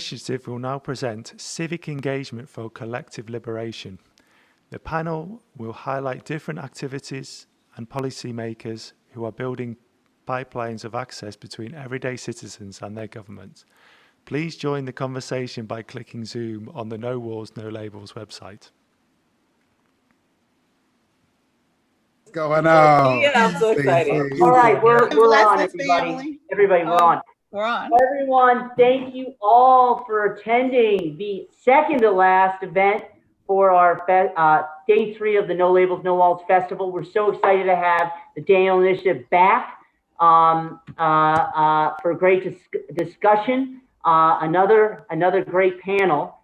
Initiative will now present Civic Engagement for Collective Liberation. The panel will highlight different activities and policymakers who are building pipelines of access between everyday citizens and their government. Please join the conversation by clicking Zoom on the No Wars, No Labels website. What's going on? Yeah, I'm so excited. All right, we're on, everybody. Family. Everybody, we're on. We're on. Everyone, thank you all for attending the second to last event for our day 3 of the No Labels, No Walls Festival. We're so excited to have the Daniel Initiative back for a great discussion. Another great panel.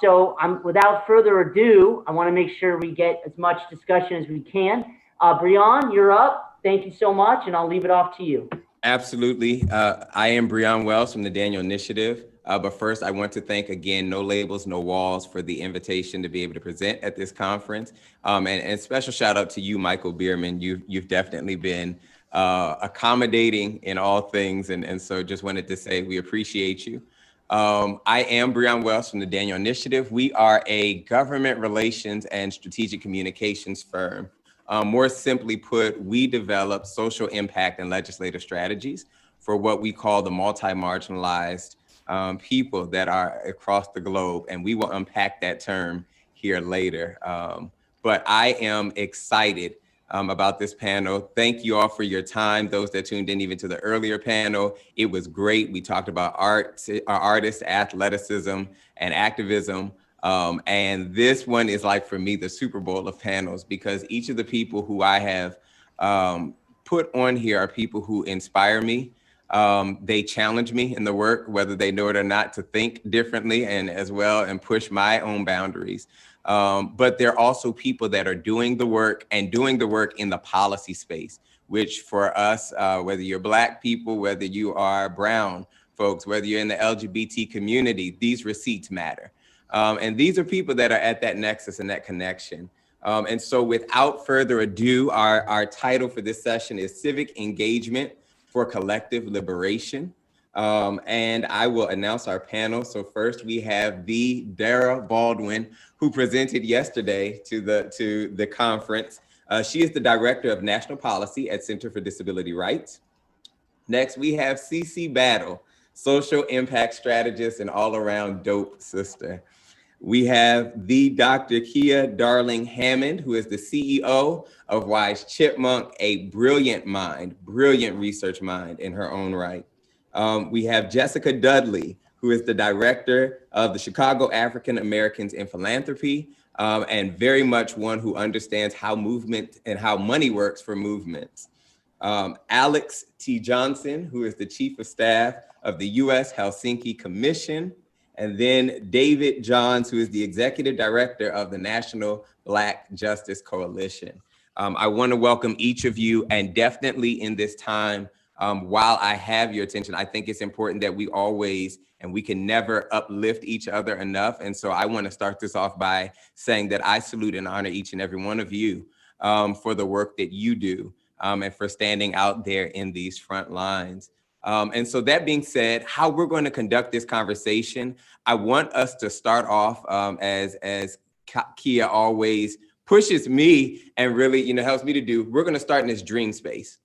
So without further ado, I want to make sure we get as much discussion as we can. Brian, you're up. Thank you so much, and I'll leave it off to you. Absolutely. I am Brian Wells from the Daniel Initiative. But first, I want to thank again No Labels, No Walls for the invitation to be able to present at this conference. And special shout out to you, Michael Bierman. You've definitely been accommodating in all things. And so just wanted to say we appreciate you. I am Brian Wells from the Daniel Initiative. We are a government relations and strategic communications firm. More simply put, we develop social impact and legislative strategies for what we call the multi-marginalized people that are across the globe, and we will unpack that term here later. But I am excited about this panel. Thank you all for your time. Those that tuned in even to the earlier panel, it was great. We talked about artists, athleticism, and activism. And this one is like, for me, the Super Bowl of panels, because each of the people who I have put on here are people who inspire me. They challenge me in the work, whether they know it or not, to think differently and as well and push my own boundaries. But they're also people that are doing the work and doing the work in the policy space, which for us, whether you're Black people, whether you are brown folks, whether you're in the LGBT community, these receipts matter. And these are people that are at that nexus and that connection. And so without further ado, our title for this session is Civic Engagement for Collective Liberation. And I will announce our panel. So first we have the Dara Baldwin, who presented yesterday to the conference. She is the Director of National Policy at Center for Disability Rights. Next, we have CC Battle, Social Impact Strategist and all-around dope sister. We have the Dr. Kia Darling Hammond, who is the CEO of Wise Chipmunk, a brilliant mind, brilliant research mind in her own right. We have Jessica Dudley, who is the director of the Chicago African Americans in Philanthropy, and very much one who understands how movement and how money works for movements. Alex T. Johnson, who is the Chief of Staff of the U.S. Helsinki Commission. And then David Johns, who is the Executive Director of the National Black Justice Coalition. I want to welcome each of you, and definitely in this time, while I have your attention, I think it's important that we always, and we can never uplift each other enough. And so I want to start this off by saying that I salute and honor each and every one of you for the work that you do and for standing out there in these front lines. And so that being said, how we're going to conduct this conversation, I want us to start off as Kia always pushes me and really, helps me to do. We're going to start in this dream space.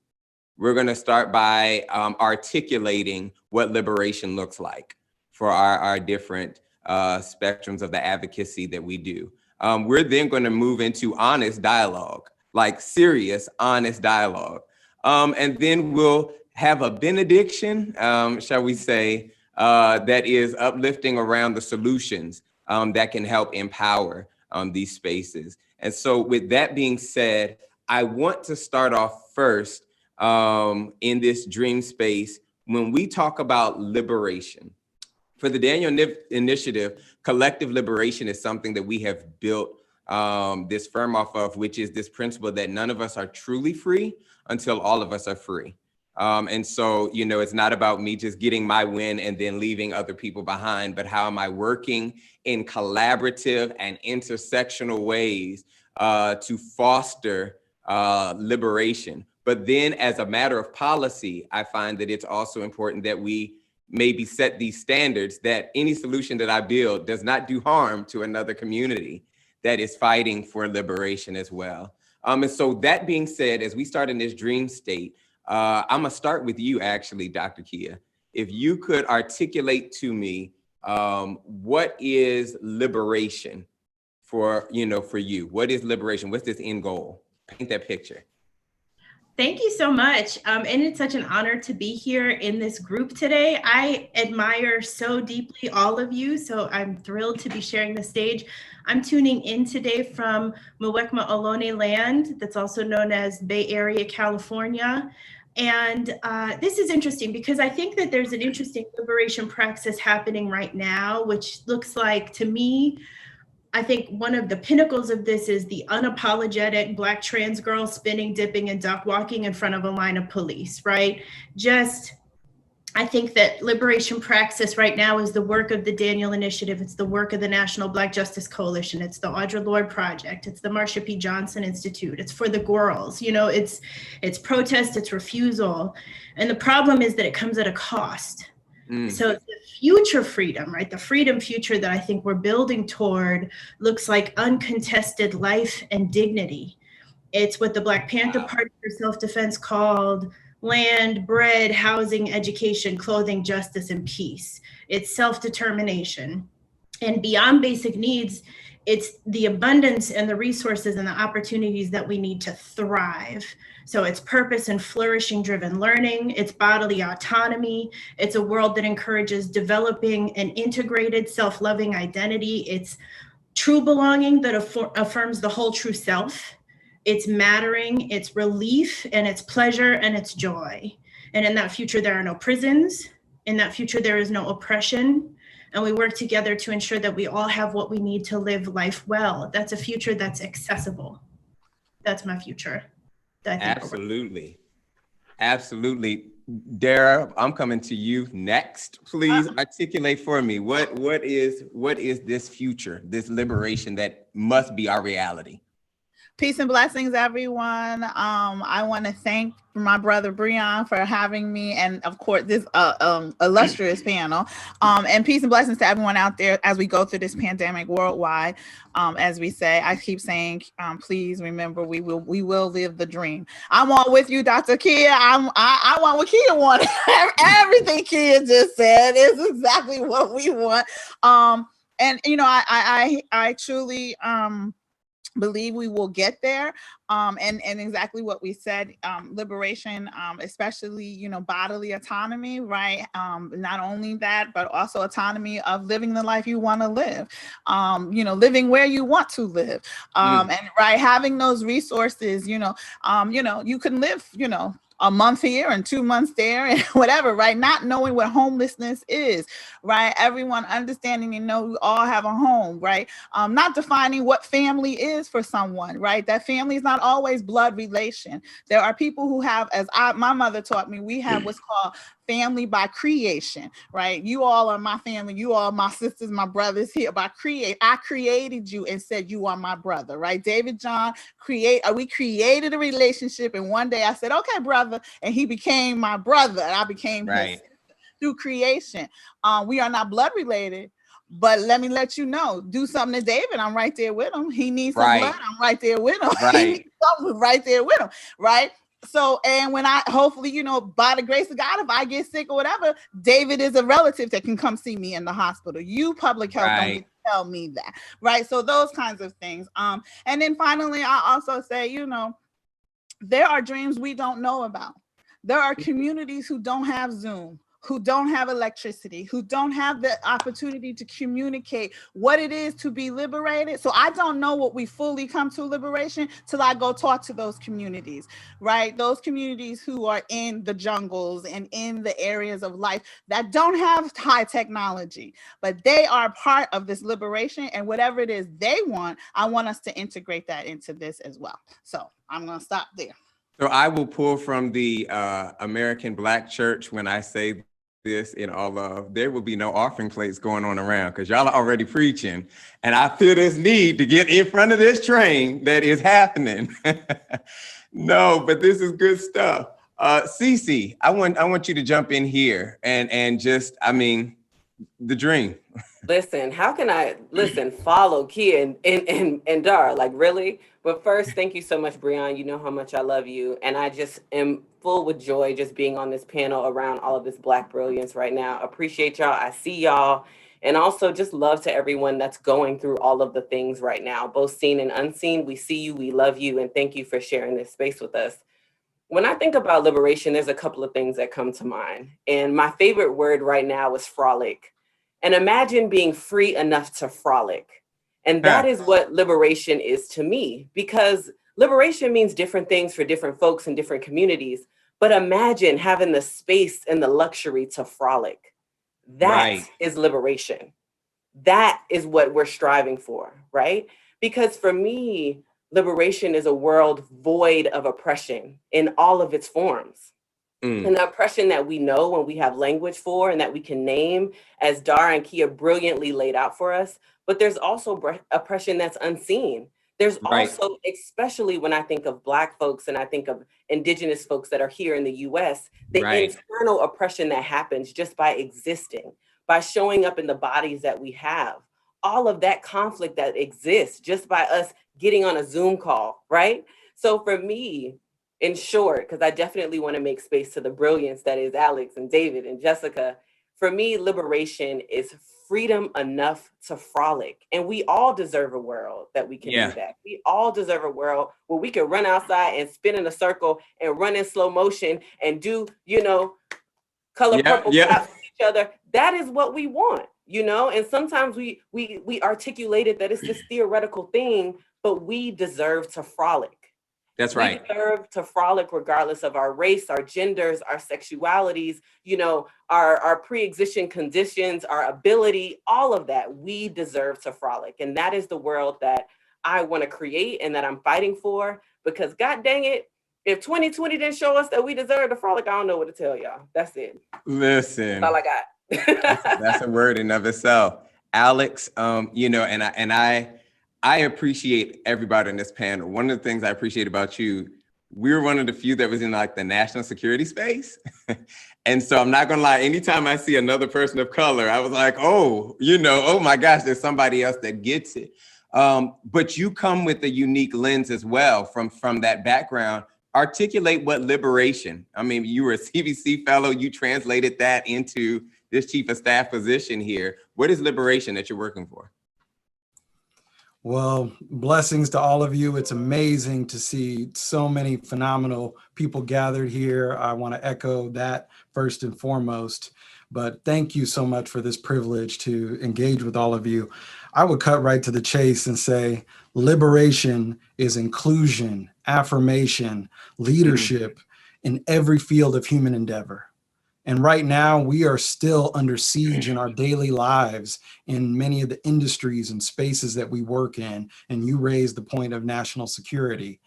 We're going to start by articulating what liberation looks like for our different spectrums of the advocacy that we do. We're then going to move into honest dialogue, like serious, honest dialogue. And then we'll have a benediction, shall we say, that is uplifting around the solutions that can help empower these spaces. And so with that being said, I want to start off first in this dream space when we talk about liberation. For the Daniel Initiative, collective liberation is something that we have built this firm off of, which is this principle that none of us are truly free until all of us are free. And so, it's not about me just getting my win and then leaving other people behind, but how am I working in collaborative and intersectional ways to foster liberation. But then as a matter of policy, I find that it's also important that we maybe set these standards that any solution that I build does not do harm to another community that is fighting for liberation as well. And so that being said, as we start in this dream state, I'm gonna start with you actually, Dr. Kia. If you could articulate to me, what is liberation for you? What is liberation? What's this end goal? Paint that picture. Thank you so much. And it's such an honor to be here in this group today. I admire so deeply all of you, so I'm thrilled to be sharing the stage. I'm tuning in today from Muwekma Ohlone land, that's also known as Bay Area, California. And this is interesting because I think that there's an interesting liberation praxis happening right now, which looks like, to me, I think one of the pinnacles of this is the unapologetic Black trans girl spinning, dipping, and duck walking in front of a line of police, right? I think that liberation praxis right now is the work of the Daniel Initiative. It's the work of the National Black Justice Coalition. It's the Audre Lorde Project. It's the Marsha P. Johnson Institute. It's for the girls. It's protest, it's refusal. And the problem is that it comes at a cost. So the future freedom, right? The freedom future that I think we're building toward looks like uncontested life and dignity. It's what the Black Panther Party for Self-Defense called land, bread, housing, education, clothing, justice, and peace. It's self-determination. And beyond basic needs, it's the abundance and the resources and the opportunities that we need to thrive. So it's purpose and flourishing driven learning, it's bodily autonomy, it's a world that encourages developing an integrated self-loving identity, it's true belonging that affirms the whole true self, it's mattering, it's relief, and it's pleasure, and it's joy. And in that future, there are no prisons. In that future, there is no oppression. And we work together to ensure that we all have what we need to live life well. That's a future that's accessible. That's my future. Absolutely. Absolutely. Dara, I'm coming to you next. Please articulate for me, what is this future, this liberation that must be our reality? Peace and blessings, everyone. I want to thank my brother Breon for having me, and of course this illustrious panel. And peace and blessings to everyone out there as we go through this pandemic worldwide. As we say, I keep saying, please remember, we will live the dream. I'm all with you, Dr. Kia. I want what Kia wanted. Everything Kia just said is exactly what we want. And I truly believe we will get there, and exactly what we said, liberation, especially bodily autonomy, right? Not only that, but also autonomy of living the life you want to live, living where you want to live, and right, having those resources, you can live, a month here and 2 months there and whatever, right? Not knowing what homelessness is, right? Everyone understanding and know we all have a home, right? Not defining what family is for someone, right? That family is not always blood relation. There are people who have, my mother taught me, we have what's called family by creation, right? You all are my family. You all my sisters, my brothers here. I created you and said you are my brother, right? David John we created a relationship, and one day I said, okay, brother, and he became my brother, and I became his sister through creation. We are not blood related, but let me let you know, do something to David, I'm right there with him. He needs some blood, I'm right there with him. He needs something, right there with him, right? So, and when I, hopefully, by the grace of God, if I get sick or whatever, David is a relative that can come see me in the hospital. You public health don't get to tell me that, right? So those kinds of things. And then finally, I also say, there are dreams we don't know about. There are communities who don't have Zoom, who don't have electricity, who don't have the opportunity to communicate what it is to be liberated. So I don't know what we fully come to liberation till I go talk to those communities, right? Those communities who are in the jungles and in the areas of life that don't have high technology, but they are part of this liberation, and whatever it is they want, I want us to integrate that into this as well. So I'm gonna stop there. So I will pull from the American Black Church when I say this in all love. There will be no offering plates going on around because y'all are already preaching. And I feel this need to get in front of this train that is happening. No, but this is good stuff. Cece, I want you to jump in here and just, I mean, the dream. Listen, how can I follow Kia and Dar? Like, really? But first, thank you so much, Breon. You know how much I love you. And I just am full with joy just being on this panel around all of this Black brilliance right now. Appreciate y'all. I see y'all. And also just love to everyone that's going through all of the things right now, both seen and unseen. We see you, we love you, and thank you for sharing this space with us. When I think about liberation, there's a couple of things that come to mind. And my favorite word right now is frolic. And imagine being free enough to frolic. And that is what liberation is to me, because liberation means different things for different folks in different communities. But imagine having the space and the luxury to frolic. That is liberation. That is what we're striving for, right? Because for me, liberation is a world void of oppression in all of its forms. And the oppression that we know and we have language for and that we can name, as Dara and Kia brilliantly laid out for us. But there's also oppression that's unseen. There's also, especially when I think of Black folks and I think of Indigenous folks that are here in the US, the internal oppression that happens just by existing, by showing up in the bodies that we have. All of that conflict that exists just by us getting on a Zoom call, right? So for me, in short, because I definitely want to make space to the brilliance that is Alex and David and Jessica, for me, liberation is freedom enough to frolic. And we all deserve a world that we can do that. We all deserve a world where we can run outside and spin in a circle and run in slow motion and do, color purple claps with each other. That is what we want, And sometimes we articulated that it's this theoretical thing, but we deserve to frolic. That's right. We deserve to frolic regardless of our race, our genders, our sexualities, our pre-existing conditions, our ability, all of that. We deserve to frolic. And that is the world that I want to create and that I'm fighting for, because God dang it, if 2020 didn't show us that we deserve to frolic, I don't know what to tell y'all. That's it. Listen. That's all I got. that's a word in of itself. Alex, I appreciate everybody in this panel. One of the things I appreciate about you, we were one of the few that was in like the national security space. And so I'm not gonna lie, anytime I see another person of color, I was like, oh my gosh, there's somebody else that gets it. But you come with a unique lens as well from that background. Articulate what liberation, I mean, you were a CVC fellow, you translated that into this chief of staff position here. What is liberation that you're working for? Well, blessings to all of you. It's amazing to see so many phenomenal people gathered here. I want to echo that first and foremost, but thank you so much for this privilege to engage with all of you. I would cut right to the chase and say liberation is inclusion, affirmation, leadership in every field of human endeavor. And right now, we are still under siege in our daily lives in many of the industries and spaces that we work in. And you raised the point of national security.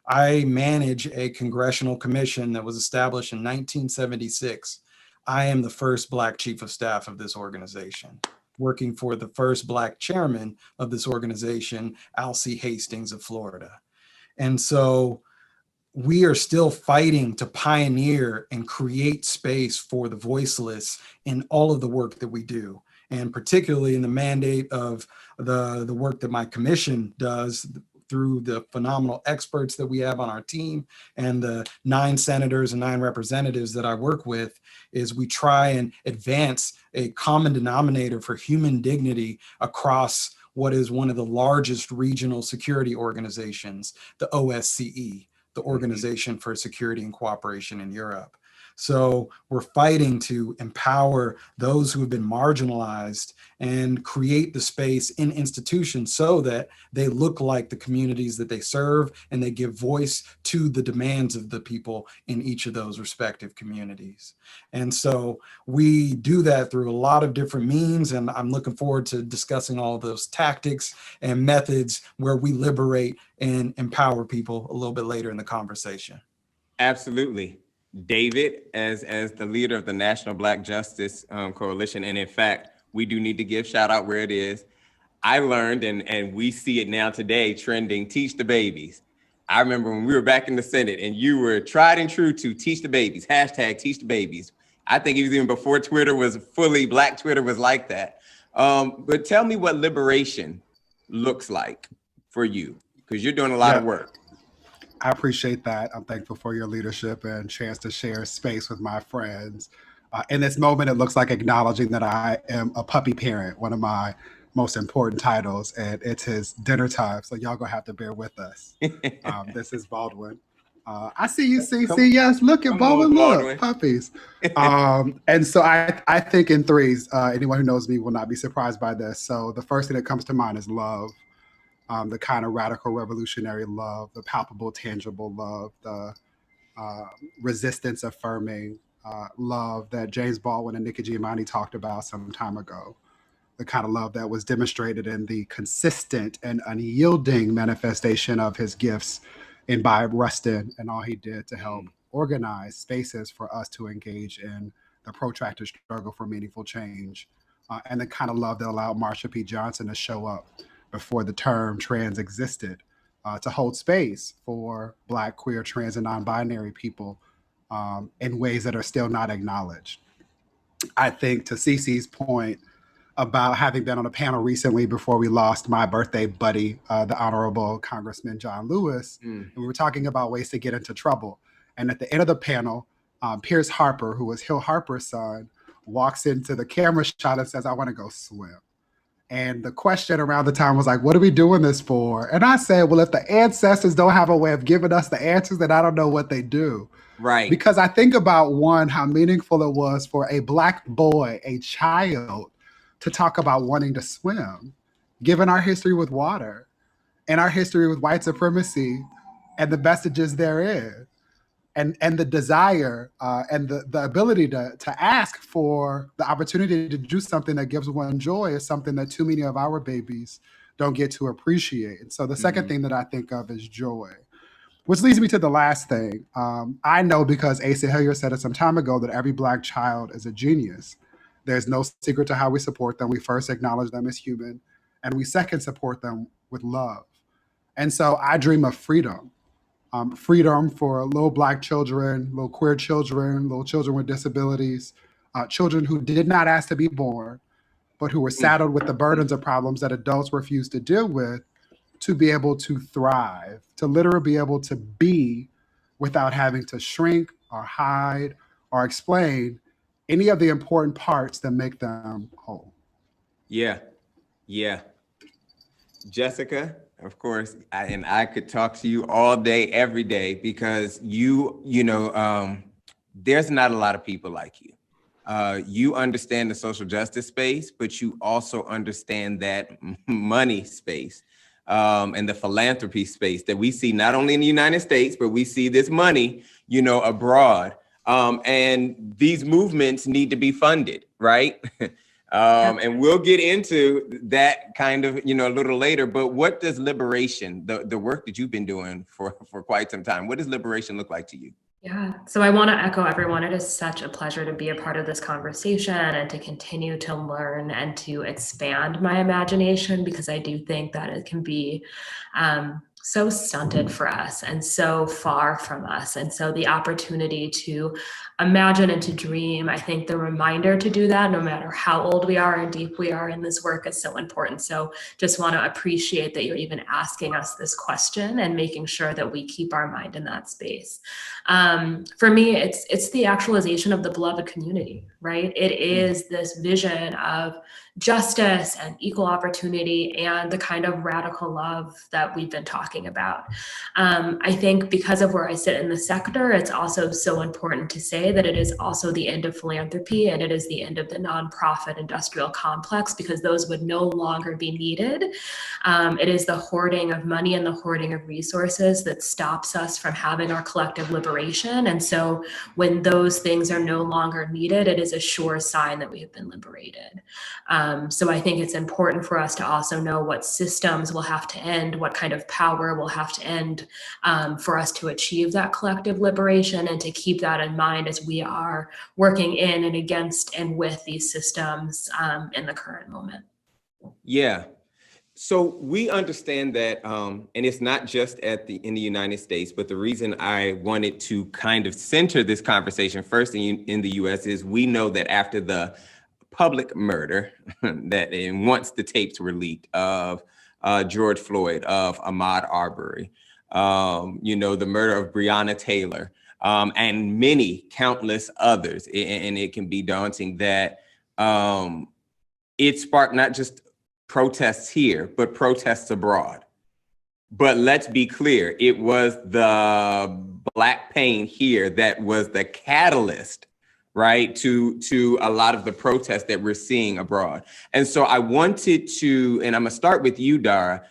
I manage a congressional commission that was established in 1976. I am the first Black chief of staff of this organization, working for the first Black chairman of this organization, Alcee Hastings of Florida. And so we are still fighting to pioneer and create space for the voiceless in all of the work that we do. And particularly in the mandate of the work that my commission does through the phenomenal experts that we have on our team and the 9 senators and 9 representatives that I work with, is we try and advance a common denominator for human dignity across what is one of the largest regional security organizations, the OSCE, the Organization for Security and Cooperation in Europe. So we're fighting to empower those who have been marginalized and create the space in institutions so that they look like the communities that they serve and they give voice to the demands of the people in each of those respective communities. And so we do that through a lot of different means, and I'm looking forward to discussing all of those tactics and methods where we liberate and empower people a little bit later in the conversation. Absolutely. David, as the leader of the National Black Justice Coalition, and in fact, we do need to give shout out where it is. I learned, and we see it now today, trending, teach the babies. I remember when we were back in the Senate and you were tried and true to teach the babies, hashtag teach the babies. I think it was even before Twitter was fully, Black Twitter was like that. But tell me what liberation looks like for you, because you're doing a lot of work. I appreciate that. I'm thankful for your leadership and chance to share space with my friends. In this moment, it looks like acknowledging that I am a puppy parent, one of my most important titles, and it's his dinner time. So y'all gonna have to bear with us. This is Baldwin. I see you, CC. Yes, look at Baldwin. Look, puppies. And so I think in threes. Anyone who knows me will not be surprised by this. So the first thing that comes to mind is love. The kind of radical revolutionary love, the palpable, tangible love, the resistance affirming love that James Baldwin and Nikki Giovanni talked about some time ago. The kind of love that was demonstrated in the consistent and unyielding manifestation of his gifts in Bob Rustin and all he did to help organize spaces for us to engage in the protracted struggle for meaningful change. And the kind of love that allowed Marsha P. Johnson to show up before the term trans existed, to hold space for Black, queer, trans, and non-binary people in ways that are still not acknowledged. I think to Cece's point about having been on a panel recently before we lost my birthday buddy, the Honorable Congressman John Lewis, and we were talking about ways to get into trouble. And at the end of the panel, Pierce Harper, who was Hill Harper's son, walks into the camera shot and says, "I want to go swim." And the question around the time was like, what are we doing this for? And I said, well, if the ancestors don't have a way of giving us the answers, then I don't know what they do. Right. Because I think about, one, how meaningful it was for a Black boy, a child, to talk about wanting to swim, given our history with water and our history with white supremacy and the vestiges therein. And the desire and the ability to ask for the opportunity to do something that gives one joy is something that too many of our babies don't get to appreciate. And so the second thing that I think of is joy, which leads me to the last thing. I know, because Asa Hilliard said it some time ago, that every Black child is a genius. There's no secret to how we support them. We first acknowledge them as human, and we second support them with love. And so I dream of freedom. Freedom for little Black children, little queer children, little children with disabilities, children who did not ask to be born, but who were saddled with the burdens of problems that adults refuse to deal with, to be able to thrive, to literally be able to be without having to shrink or hide or explain any of the important parts that make them whole. Yeah. Jessica, of course, I could talk to you all day, every day, because you know, there's not a lot of people like you. You understand the social justice space, but you also understand that money space and the philanthropy space that we see not only in the United States, but we see this money, you know, abroad. And these movements need to be funded, right? And we'll get into that kind of, you know, a little later. But what does liberation, the work that you've been doing for quite some time, what does liberation look like to you? Yeah, so I want to echo everyone. It is such a pleasure to be a part of this conversation and to continue to learn and to expand my imagination, because I do think that it can be so stunted for us and so far from us. And so the opportunity to imagine and to dream, I think the reminder to do that, no matter how old we are and deep we are in this work, is so important. So just want to appreciate that you're even asking us this question and making sure that we keep our mind in that space. For me, it's the actualization of the beloved community, right? It is this vision of justice and equal opportunity and the kind of radical love that we've been talking about. I think because of where I sit in the sector, it's also so important to say that it is also the end of philanthropy and it is the end of the nonprofit industrial complex, because those would no longer be needed. It is the hoarding of money and the hoarding of resources that stops us from having our collective liberation. And so when those things are no longer needed, it is a sure sign that we have been liberated. So I think it's important for us to also know what systems will have to end, what kind of power will have to end for us to achieve that collective liberation, and to keep that in mind as we are working in and against and with these systems in the current moment. Yeah. So we understand that, and it's not just in the United States, but the reason I wanted to kind of center this conversation first in the U.S. is we know that after the public murder and once the tapes were leaked of George Floyd, of Ahmaud Arbery, the murder of Breonna Taylor, and many countless others, and it can be daunting that it sparked not just protests here, but protests abroad. But let's be clear, it was the Black pain here that was the catalyst, right, to a lot of the protests that we're seeing abroad. And so I wanted to, and I'm gonna start with you, Dara.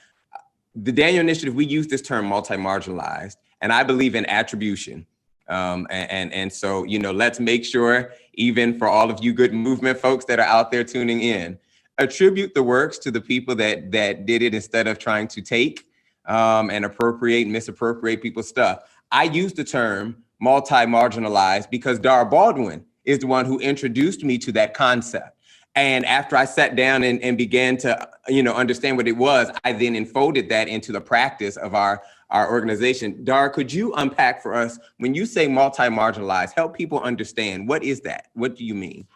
The Daniel Initiative, we use this term multi-marginalized, and I believe in attribution. And so, let's make sure, even for all of you good movement folks that are out there tuning in, attribute the works to the people that did it instead of trying to take and appropriate and misappropriate people's stuff. I use the term multi-marginalized because Dara Baldwin is the one who introduced me to that concept. And after I sat down and began to, understand what it was, I then enfolded that into the practice of our organization. Dara, could you unpack for us, when you say multi-marginalized, help people understand, what is that? What do you mean?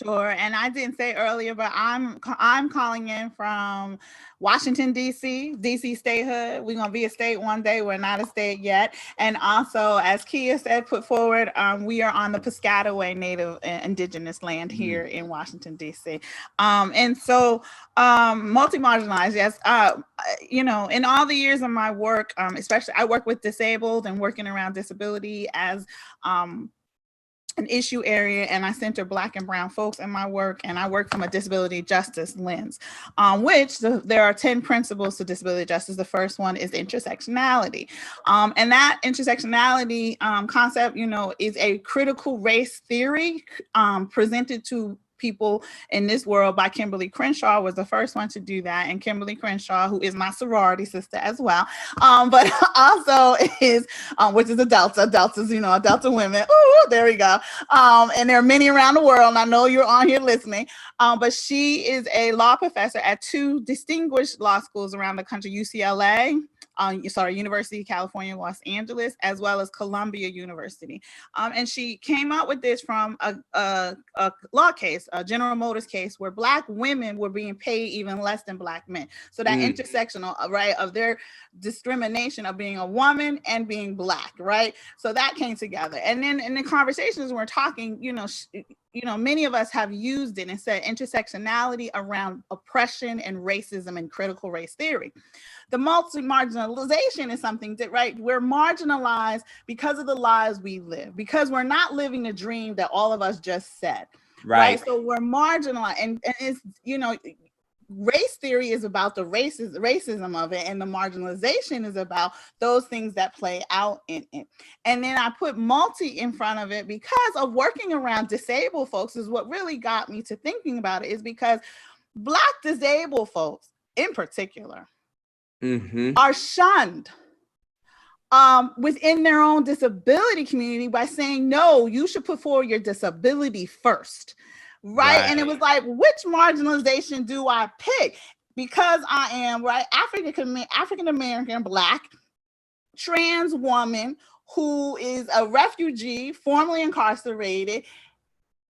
Sure, and I didn't say earlier, but I'm calling in from Washington, D.C., D.C. statehood. We're gonna be a state one day. We're not a state yet. And also, as Kia said, put forward, we are on the Piscataway Native Indigenous land here in Washington, D.C. And so multi-marginalized, yes. In all the years of my work, especially I work with disabled and working around disability as an issue area, and I center Black and brown folks in my work, and I work from a disability justice lens, which there are 10 principles to disability justice. The first one is intersectionality. And that intersectionality concept, is a critical race theory presented to people in this world by Kimberly Crenshaw, was the first one to do that. And Kimberly Crenshaw, who is my sorority sister as well, but also is, which is a Delta. Delta's, a Delta women. Ooh, there we go. And there are many around the world, and I know you're on here listening. But she is a law professor at 2 distinguished law schools around the country, UCLA, University of California, Los Angeles, as well as Columbia University. And she came up with this from a law case, a General Motors case, where Black women were being paid even less than Black men. So that intersectional, right, of their discrimination of being a woman and being Black, right? So that came together. And then in the conversations we're talking, many of us have used it and said intersectionality around oppression and racism and critical race theory. The multi-marginalization is something that, right, we're marginalized because of the lives we live, because we're not living the dream that all of us just said, right? So we're marginalized, and it's, race theory is about the racism of it, and the marginalization is about those things that play out in it. And then I put multi in front of it because of working around disabled folks is what really got me to thinking about it, is because Black disabled folks in particular are shunned within their own disability community by saying, no, you should put forward your disability first. Right. And it was like, which marginalization do I pick? Because I am, right, African American, Black, trans woman who is a refugee, formerly incarcerated,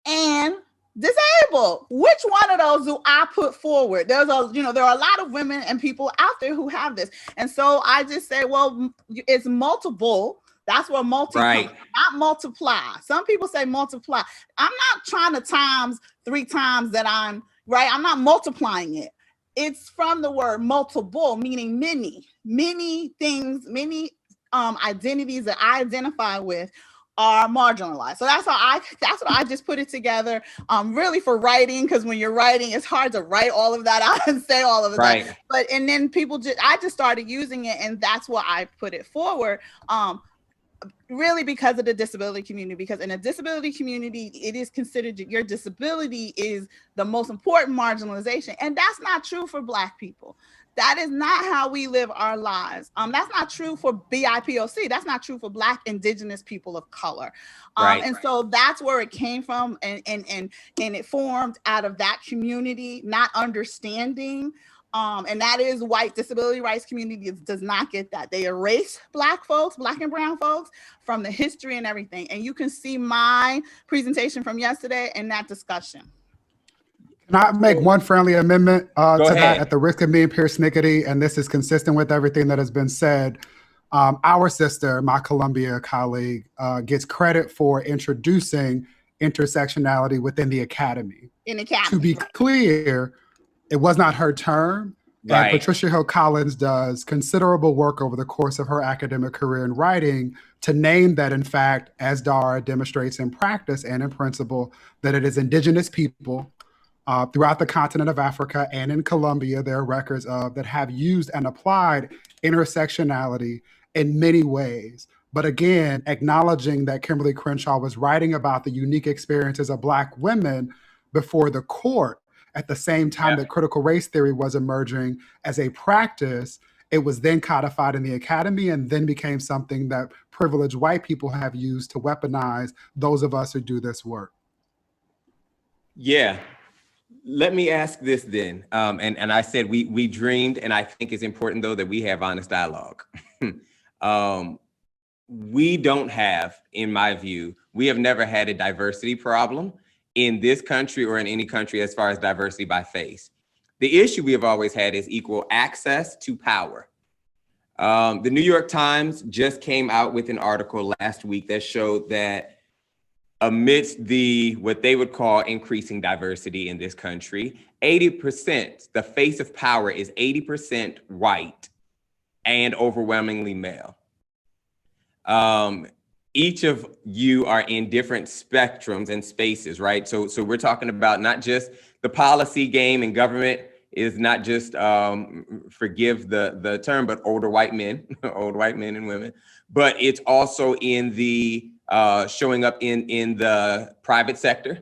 and disabled. Which one of those do I put forward? There are a lot of women and people out there who have this. And so I just say, well, it's multiple. That's where multi comes, not multiply. Some people say multiply. I'm not trying to times 3 times that I'm not multiplying it. It's from the word multiple, meaning many things, many identities that I identify with are marginalized. So that's what I just put it together, really for writing, because when you're writing, it's hard to write all of that out and say all of that. But and then I just started using it, and that's why I put it forward. Really because of the disability community, because in a disability community, it is considered your disability is the most important marginalization. And that's not true for Black people. That is not how we live our lives. That's not true for BIPOC. That's not true for Black, Indigenous people of color. Right. And so that's where it came from, and it formed out of that community, not understanding. And that is white disability rights community does not get that. They erase Black folks, Black and brown folks, from the history and everything. And you can see my presentation from yesterday in that discussion. Can I make one friendly amendment to ahead. that at the risk of being persnickety? And this is consistent with everything that has been said. Our sister, my Columbia colleague, gets credit for introducing intersectionality within the academy. In the academy. To be clear, it was not her term. Right. And Patricia Hill Collins does considerable work over the course of her academic career in writing to name that, in fact, as Dara demonstrates in practice and in principle, that it is Indigenous people throughout the continent of Africa and in Colombia, there are records of that have used and applied intersectionality in many ways. But again, acknowledging that Kimberly Crenshaw was writing about the unique experiences of Black women before the court at the same time that critical race theory was emerging as a practice, it was then codified in the academy and then became something that privileged white people have used to weaponize those of us who do this work. Yeah. Let me ask this then. And I said we dreamed, and I think it's important, though, that we have honest dialogue. We don't have, in my view, we have never had a diversity problem in this country or in any country as far as diversity by face. The issue we have always had is equal access to power. The New York Times just came out with an article last week that showed that amidst what they would call increasing diversity in this country, 80%, the face of power is 80% white and overwhelmingly male. Each of you are in different spectrums and spaces, right? So we're talking about not just the policy game, and government is not just, forgive the term, but older white men, old white men and women, but it's also in the showing up in the private sector.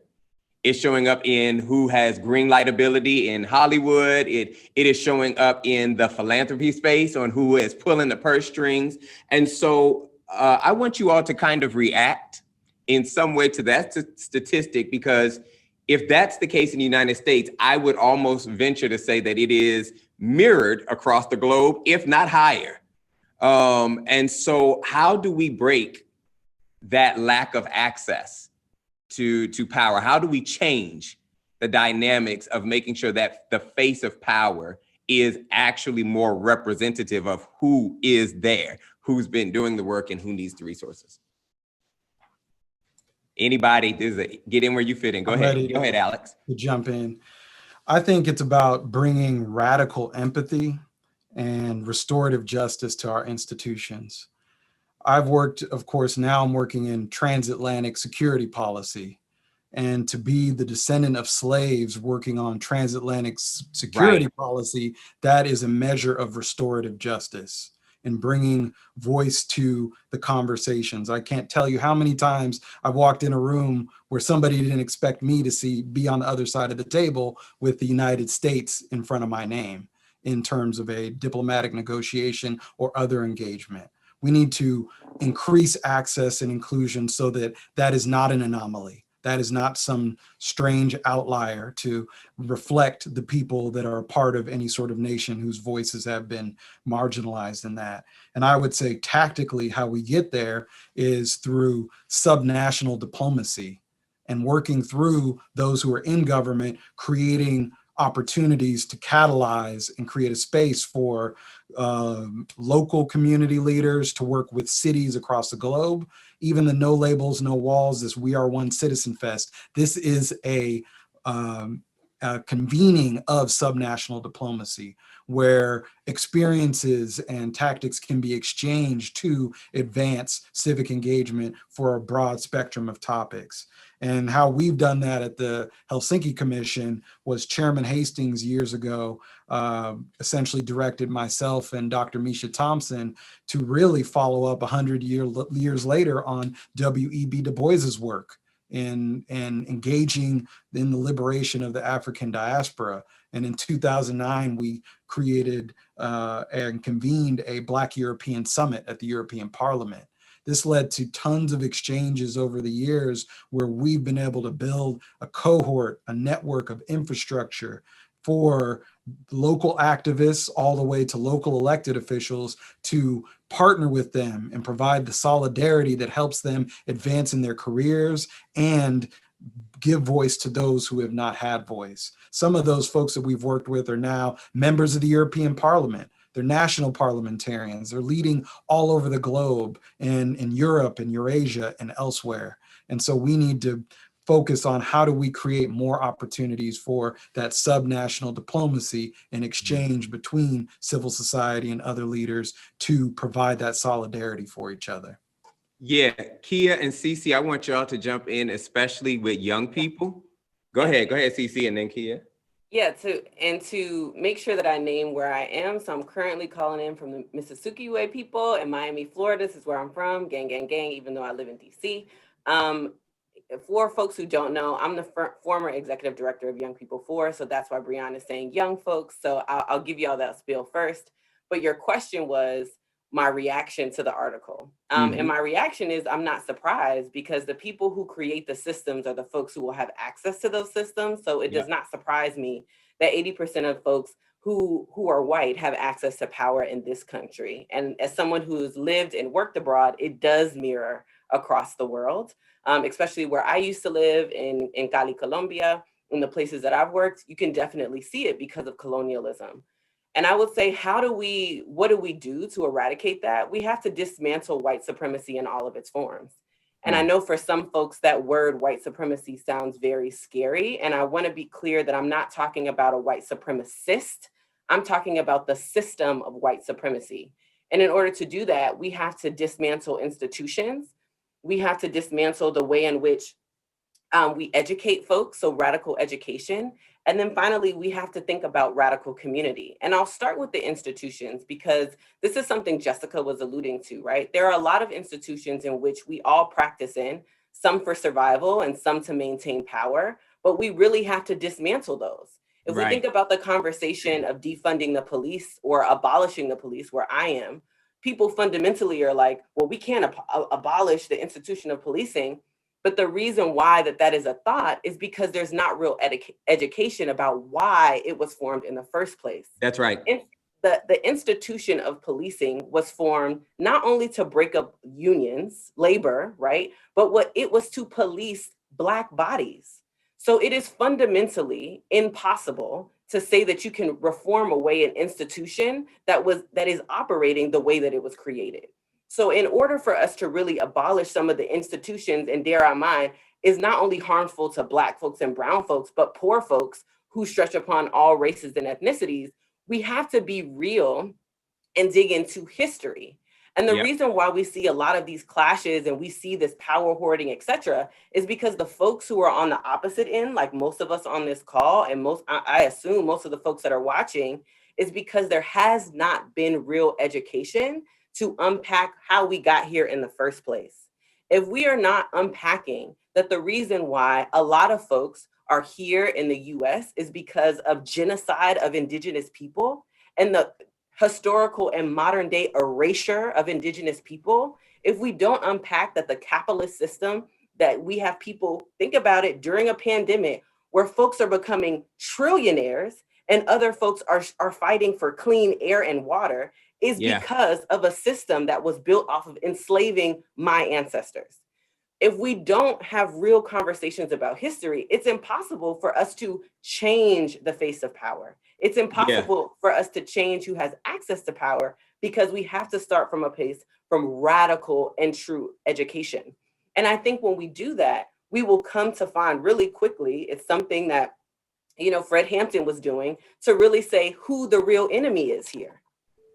It's showing up in who has green light ability in Hollywood. It is showing up in the philanthropy space on who is pulling the purse strings. And so I want you all to kind of react in some way to that statistic, because if that's the case in the United States, I would almost venture to say that it is mirrored across the globe, if not higher. And so how do we break that lack of access to power? How do we change the dynamics of making sure that the face of power is actually more representative of who is there, who's been doing the work, and who needs the resources? Anybody, get in where you fit in. Go ahead, Alex. To jump in. I think it's about bringing radical empathy and restorative justice to our institutions. I've worked, of course, now I'm working in transatlantic security policy, and to be the descendant of slaves working on transatlantic security policy, that is a measure of restorative justice and bringing voice to the conversations. I can't tell you how many times I've walked in a room where somebody didn't expect me to be on the other side of the table with the United States in front of my name in terms of a diplomatic negotiation or other engagement. We need to increase access and inclusion so that that is not an anomaly. That is not some strange outlier, to reflect the people that are a part of any sort of nation whose voices have been marginalized in that. And I would say tactically how we get there is through subnational diplomacy and working through those who are in government, creating opportunities to catalyze and create a space for local community leaders to work with cities across the globe. Even the No Labels, No Walls, this We Are One Citizen Fest, this is a convening of subnational diplomacy where experiences and tactics can be exchanged to advance civic engagement for a broad spectrum of topics. And how we've done that at the Helsinki Commission was Chairman Hastings years ago essentially directed myself and Dr. Misha Thompson to really follow up 100 years later on W.E.B. Du Bois's work in engaging in the liberation of the African diaspora And in 2009, we created and convened a Black European Summit at the European Parliament. This led to tons of exchanges over the years where we've been able to build a cohort, a network of infrastructure for local activists all the way to local elected officials to partner with them and provide the solidarity that helps them advance in their careers and give voice to those who have not had voice. Some of those folks that we've worked with are now members of the European Parliament. They're national parliamentarians. They're leading all over the globe in Europe and Eurasia and elsewhere. And so we need to focus on how do we create more opportunities for that subnational diplomacy and exchange between civil society and other leaders to provide that solidarity for each other. Yeah, Kia and Cece, I want y'all to jump in, especially with young people. Go ahead, Cece, and then Kia. Yeah, to make sure that I name where I am. So I'm currently calling in from the Mississauga people in Miami, Florida. This is where I'm from. Gang, gang, gang, even though I live in DC. For folks who don't know, I'm the former executive director of Young People For, so that's why Brianna is saying young folks. So I'll give you all that spiel first. But your question was my reaction to the article. And my reaction is I'm not surprised because the people who create the systems are the folks who will have access to those systems. So it does not surprise me that 80% of folks who are white have access to power in this country. And as someone who's lived and worked abroad, it does mirror across the world, especially where I used to live in Cali, Colombia, in the places that I've worked, you can definitely see it because of colonialism. And I would say, what do we do to eradicate that? We have to dismantle white supremacy in all of its forms. And I know for some folks that word white supremacy sounds very scary. And I want to be clear that I'm not talking about a white supremacist. I'm talking about the system of white supremacy. And in order to do that, we have to dismantle institutions. We have to dismantle the way in which we educate folks, so radical education. And then finally, we have to think about radical community. And I'll start with the institutions because this is something Jessica was alluding to, right? There are a lot of institutions in which we all practice in, some for survival and some to maintain power, but we really have to dismantle those. If we think about the conversation of defunding the police or abolishing the police, where I am, people fundamentally are like, well, we can't abolish the institution of policing. But the reason why that is a thought is because there's not real education about why it was formed in the first place. That's right. And the institution of policing was formed not only to break up unions, labor, right? But what it was to police Black bodies. So it is fundamentally impossible to say that you can reform away an institution that is operating the way that it was created. So in order for us to really abolish some of the institutions, and dare I mind, is not only harmful to Black folks and brown folks, but poor folks who stretch upon all races and ethnicities, we have to be real and dig into history. And the reason why we see a lot of these clashes and we see this power hoarding, et cetera, is because the folks who are on the opposite end, like most of us on this call, and I assume most of the folks that are watching, is because there has not been real education to unpack how we got here in the first place. If we are not unpacking that the reason why a lot of folks are here in the US is because of genocide of Indigenous people and the historical and modern day erasure of Indigenous people, if we don't unpack that the capitalist system that we have people think about it during a pandemic where folks are becoming trillionaires and other folks are fighting for clean air and water, is because of a system that was built off of enslaving my ancestors. If we don't have real conversations about history, it's impossible for us to change the face of power. It's impossible for us to change who has access to power because we have to start from a place from radical and true education. And I think when we do that, we will come to find really quickly, it's something that, Fred Hampton was doing, to really say who the real enemy is here.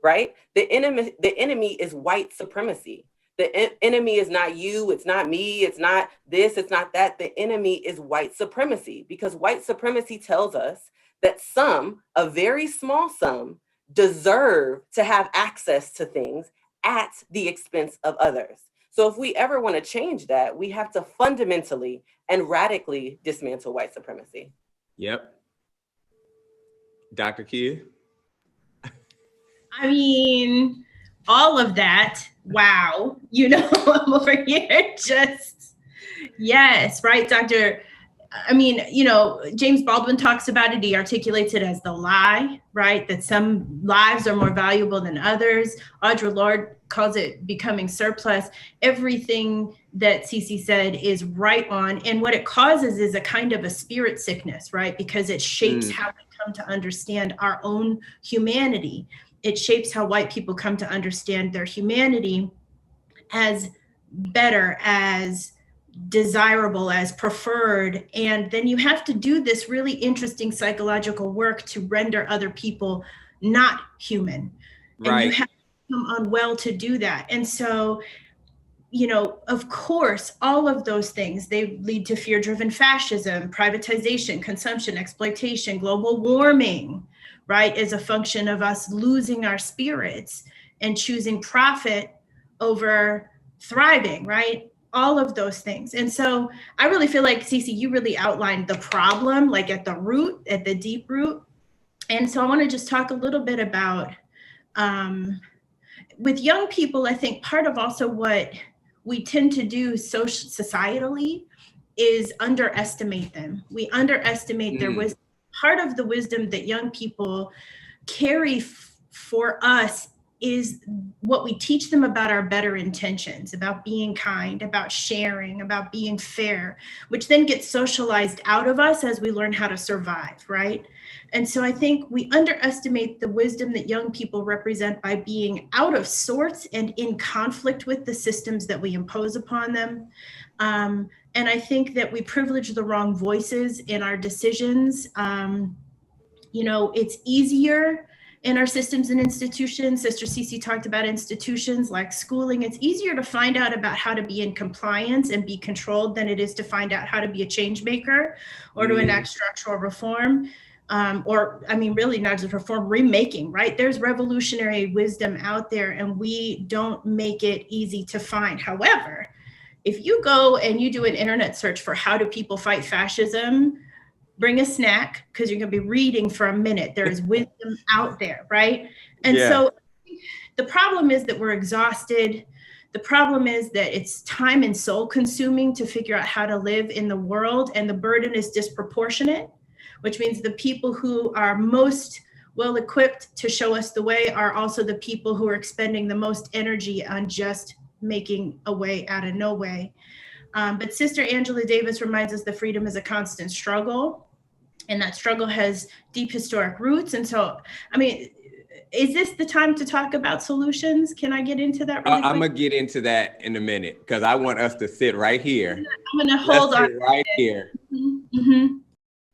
Right? The enemy is white supremacy. The enemy is not you, it's not me, it's not this, it's not that. The enemy is white supremacy because white supremacy tells us that some, a very small sum, deserve to have access to things at the expense of others. So if we ever want to change that, we have to fundamentally and radically dismantle white supremacy. Yep. Dr. Kia? I mean, all of that. Wow. You know, I'm over here just, yes, right, Dr. I mean, you know, James Baldwin talks about it. He articulates it as the lie, right? That some lives are more valuable than others. Audre Lorde calls it becoming surplus. Everything that Cece said is right on. And what it causes is a kind of a spirit sickness, right? Because it shapes how we come to understand our own humanity. It shapes how white people come to understand their humanity as better, as desirable, as preferred. And then you have to do this really interesting psychological work to render other people not human. Right. And you have to become unwell to do that. And so, you know, of course, all of those things, they lead to fear-driven fascism, privatization, consumption, exploitation, global warming, right, is a function of us losing our spirits and choosing profit over thriving, right? All of those things. And so I really feel like, Cece, you really outlined the problem, like at the root, at the deep root. And so I want to just talk a little bit about, with young people, I think part of also what we tend to do societally is underestimate them. We underestimate their wisdom. Part of the wisdom that young people carry for us is what we teach them about our better intentions, about being kind, about sharing, about being fair, which then gets socialized out of us as we learn how to survive, right? And so I think we underestimate the wisdom that young people represent by being out of sorts and in conflict with the systems that we impose upon them. And I think that we privilege the wrong voices in our decisions. You know, it's easier in our systems and institutions. Sister Cece talked about institutions like schooling. It's easier to find out about how to be in compliance and be controlled than it is to find out how to be a change maker or to enact structural reform. Or, I mean, really not just reform, remaking, right? There's revolutionary wisdom out there and we don't make it easy to find. However, if you go and you do an internet search for how do people fight fascism, bring a snack because you're going to be reading for a minute. There is wisdom out there, right? And so the problem is that we're exhausted. The problem is that it's time and soul consuming to figure out how to live in the world, and the burden is disproportionate, which means the people who are most well equipped to show us the way are also the people who are expending the most energy on just making a way out of no way. But Sister Angela Davis reminds us that freedom is a constant struggle, and that struggle has deep historic roots. And so, I mean, is this the time to talk about solutions? Can I get into that really quick? I'm gonna get into that in a minute because I want us to sit right here. I'm gonna hold on right here.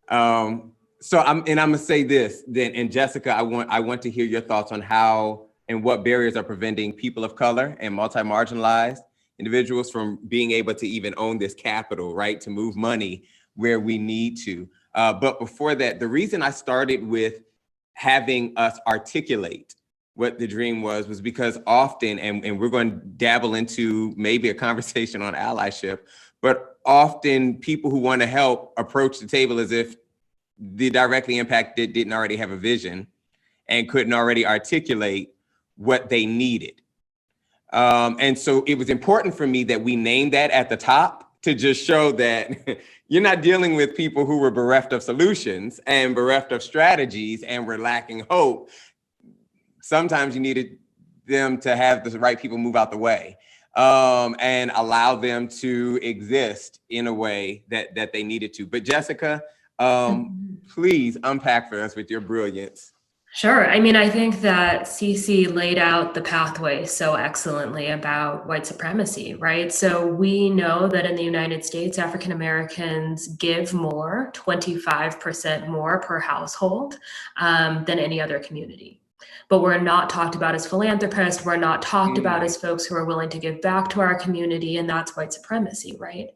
So I'm gonna say this then, and Jessica, I want to hear your thoughts on how and what barriers are preventing people of color and multi-marginalized individuals from being able to even own this capital, right? To move money where we need to. But before that, the reason I started with having us articulate what the dream was because often, and we're going to dabble into maybe a conversation on allyship, but often people who want to help approach the table as if the directly impacted didn't already have a vision and couldn't already articulate what they needed. And so it was important for me that we name that at the top to just show that you're not dealing with people who were bereft of solutions and bereft of strategies and were lacking hope. Sometimes you needed them to have the right people move out the way and allow them to exist in a way that they needed to. But Jessica, please unpack for us with your brilliance. Sure. I mean, I think that Cece laid out the pathway so excellently about white supremacy, right? So we know that in the United States, African Americans give more, 25% more per household than any other community. But we're not talked about as philanthropists. We're not talked about as folks who are willing to give back to our community, and that's white supremacy, right?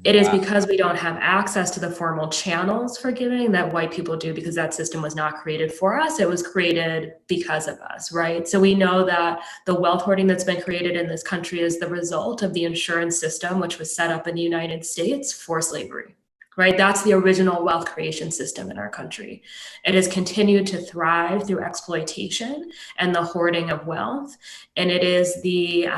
It is because we don't have access to the formal channels for giving that white people do, because that system was not created for us. It was created because of us, right? So we know that the wealth hoarding that's been created in this country is the result of the insurance system, which was set up in the United States for slavery. right? That's the original wealth creation system in our country. It has continued to thrive through exploitation and the hoarding of wealth. And it is the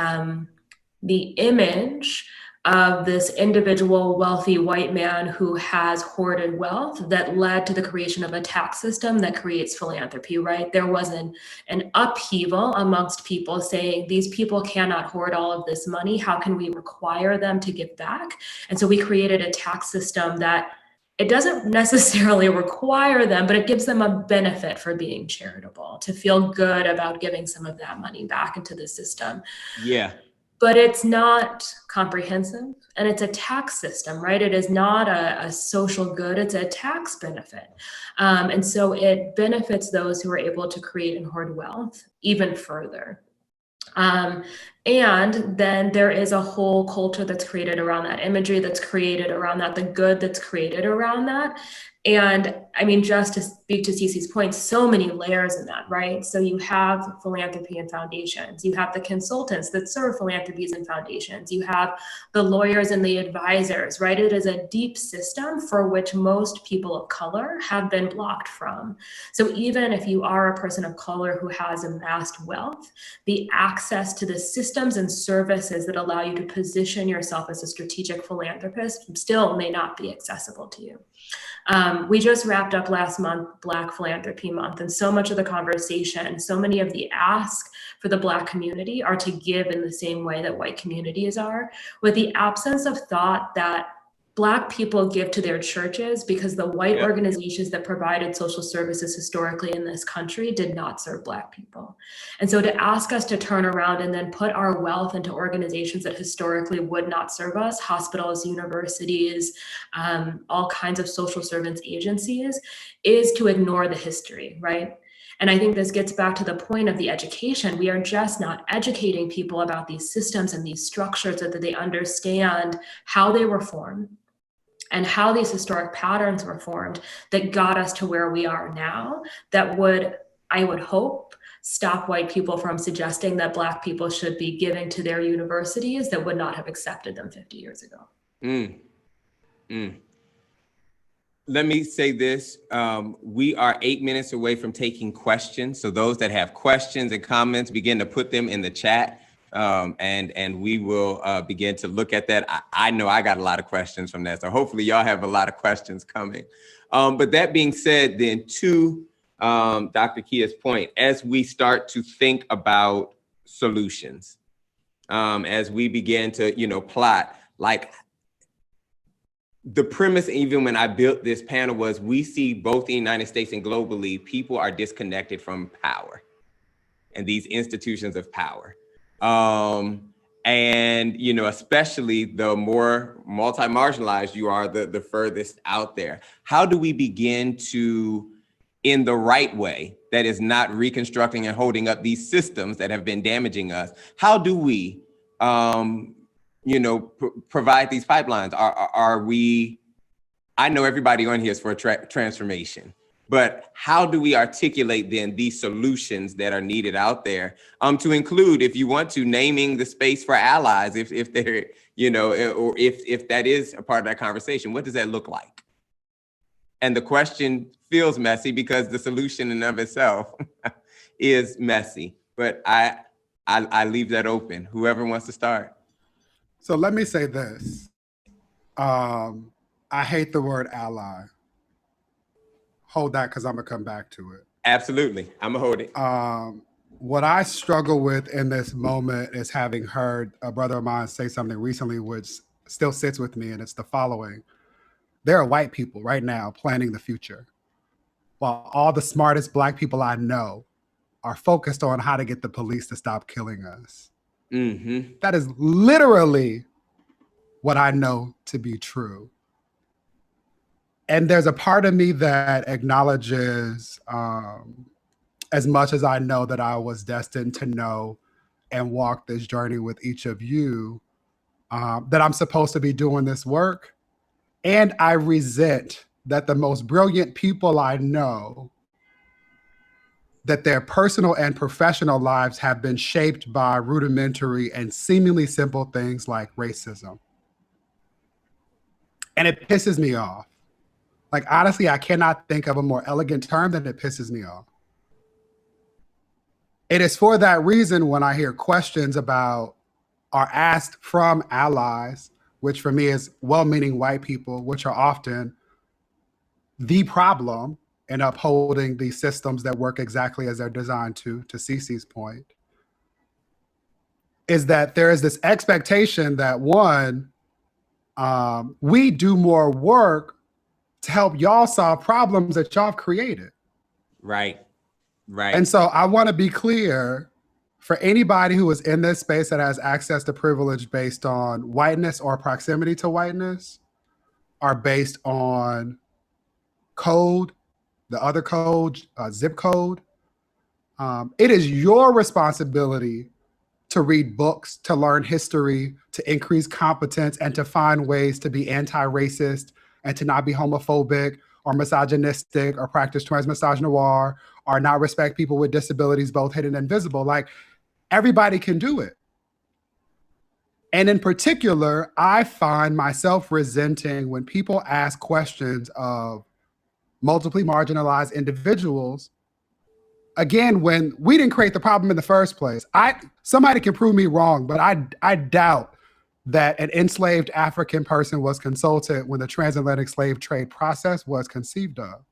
image of this individual wealthy white man who has hoarded wealth that led to the creation of a tax system that creates philanthropy, right? There was an upheaval amongst people saying these people cannot hoard all of this money. How can we require them to give back? And so we created a tax system that it doesn't necessarily require them, but it gives them a benefit for being charitable, to feel good about giving some of that money back into the system. Yeah. But it's not comprehensive, and it's a tax system, right? It is not a social good, it's a tax benefit. And so it benefits those who are able to create and hoard wealth even further. And then there is a whole culture that's created around that, imagery that's created around that, the good that's created around that. And I mean, just to speak to Cece's point, so many layers in that, right? So you have philanthropy and foundations, you have the consultants that serve philanthropies and foundations, you have the lawyers and the advisors, right? It is a deep system for which most people of color have been blocked from. So even if you are a person of color who has amassed wealth, the access to the systems and services that allow you to position yourself as a strategic philanthropist still may not be accessible to you. We just wrapped up last month Black Philanthropy Month, and so much of the conversation, so many of the asks for the Black community are to give in the same way that white communities are, with the absence of thought that Black people give to their churches because the white organizations that provided social services historically in this country did not serve Black people. And so to ask us to turn around and then put our wealth into organizations that historically would not serve us, hospitals, universities, all kinds of social servants agencies, is to ignore the history, right? And I think this gets back to the point of the education. We are just not educating people about these systems and these structures so that they understand how they were formed and how these historic patterns were formed that got us to where we are now, that would, I would hope, stop white people from suggesting that Black people should be giving to their universities that would not have accepted them 50 years ago. Let me say this. We are 8 minutes away from taking questions. So those that have questions and comments, begin to put them in the chat. And we will begin to look at that. I know I got a lot of questions from that. So hopefully y'all have a lot of questions coming. But that being said, then to Dr. Kia's point, as we start to think about solutions, as we begin to, plot, like the premise, even when I built this panel, was we see both in the United States and globally, people are disconnected from power and these institutions of power. And, especially the more multi-marginalized you are, the furthest out there. How do we begin to, in the right way, that is not reconstructing and holding up these systems that have been damaging us, how do we, provide these pipelines? Are we, I know everybody on here is for a transformation, but how do we articulate then these solutions that are needed out there, to include, if you want to, naming the space for allies, if they're, or if that is a part of that conversation, what does that look like? And the question feels messy because the solution in and of itself is messy, but I leave that open. Whoever wants to start. So let me say this. I hate the word ally. Hold that, because I'm gonna come back to it. Absolutely, I'm gonna hold it. What I struggle with in this moment is having heard a brother of mine say something recently, which still sits with me, and it's the following. There are white people right now planning the future, while all the smartest Black people I know are focused on how to get the police to stop killing us. Mm-hmm. That is literally what I know to be true. And there's a part of me that acknowledges, as much as I know that I was destined to know and walk this journey with each of you, that I'm supposed to be doing this work. And I resent that the most brilliant people I know, that their personal and professional lives have been shaped by rudimentary and seemingly simple things like racism. And it pisses me off. Like, honestly, I cannot think of a more elegant term than it pisses me off. It is for that reason when I hear questions about are asked from allies, which for me is well-meaning white people, which are often the problem in upholding these systems that work exactly as they're designed to Cece's point, is that there is this expectation that one, we do more work to help y'all solve problems that y'all have created. Right. Right. And so I want to be clear for anybody who is in this space that has access to privilege based on whiteness or proximity to whiteness, are based on code, the other code, zip code. It is your responsibility to read books, to learn history, to increase competence, and to find ways to be anti-racist and to not be homophobic or misogynistic or practice transmisogynoir or not respect people with disabilities, both hidden and visible. Like, everybody can do it. And in particular, I find myself resenting when people ask questions of multiply marginalized individuals. Again, when we didn't create the problem in the first place. Somebody can prove me wrong, but I doubt that an enslaved African person was consulted when the transatlantic slave trade process was conceived of.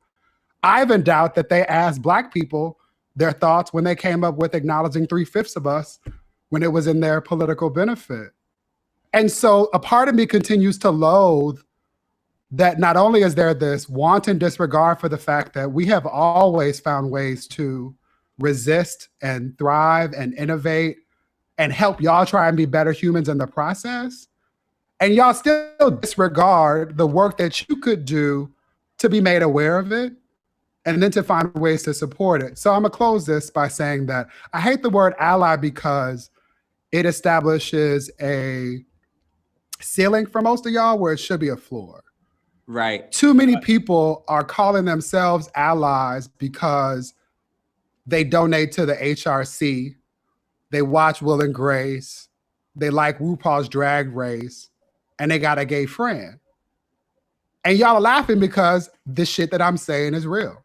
I even doubt that they asked Black people their thoughts when they came up with acknowledging 3/5 of us when it was in their political benefit. And so a part of me continues to loathe that not only is there this wanton disregard for the fact that we have always found ways to resist and thrive and innovate and help y'all try and be better humans in the process, and y'all still disregard the work that you could do to be made aware of it and then to find ways to support it. So I'm gonna close this by saying that I hate the word ally because it establishes a ceiling for most of y'all where it should be a floor. Right. Too many people are calling themselves allies because they donate to the HRC, they watch Will and Grace, they like RuPaul's Drag Race, and they got a gay friend. And y'all are laughing because the shit that I'm saying is real.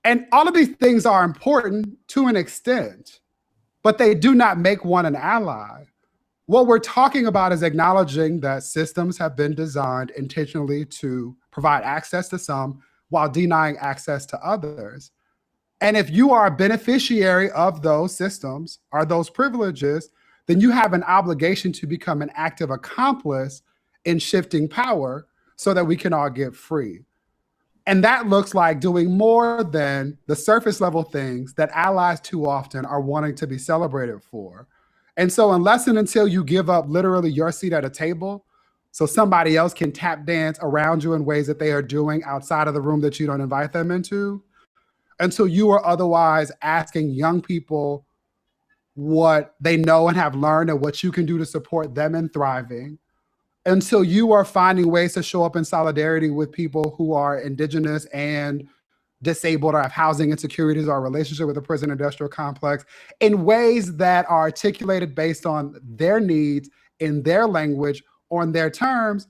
And all of these things are important to an extent, but they do not make one an ally. What we're talking about is acknowledging that systems have been designed intentionally to provide access to some while denying access to others. And if you are a beneficiary of those systems or those privileges, then you have an obligation to become an active accomplice in shifting power so that we can all get free. And that looks like doing more than the surface level things that allies too often are wanting to be celebrated for. And so unless and until you give up literally your seat at a table so somebody else can tap dance around you in ways that they are doing outside of the room that you don't invite them into, until you are otherwise asking young people what they know and have learned and what you can do to support them in thriving, until you are finding ways to show up in solidarity with people who are indigenous and disabled or have housing insecurities or a relationship with the prison industrial complex in ways that are articulated based on their needs in their language or in their terms,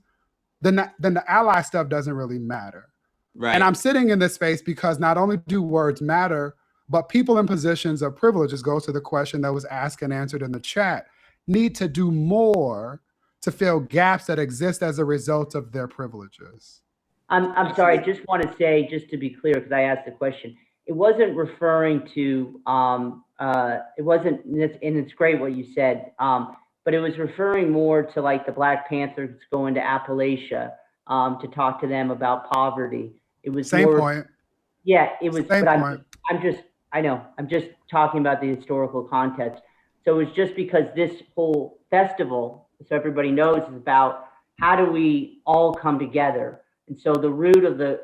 then the ally stuff doesn't really matter. Right. And I'm sitting in this space because not only do words matter, but people in positions of privilege, this goes to the question that was asked and answered in the chat, need to do more to fill gaps that exist as a result of their privileges. I'm sorry, I just want to say, just to be clear, because I asked the question, it wasn't referring to, it wasn't, and it's great what you said, but it was referring more to like the Black Panthers going to Appalachia to talk to them about poverty. It was Same more, point. Yeah, it was, Same but point. I'm just talking about the historical context. So it was just because this whole festival, so everybody knows, is about how do we all come together. And so the root of the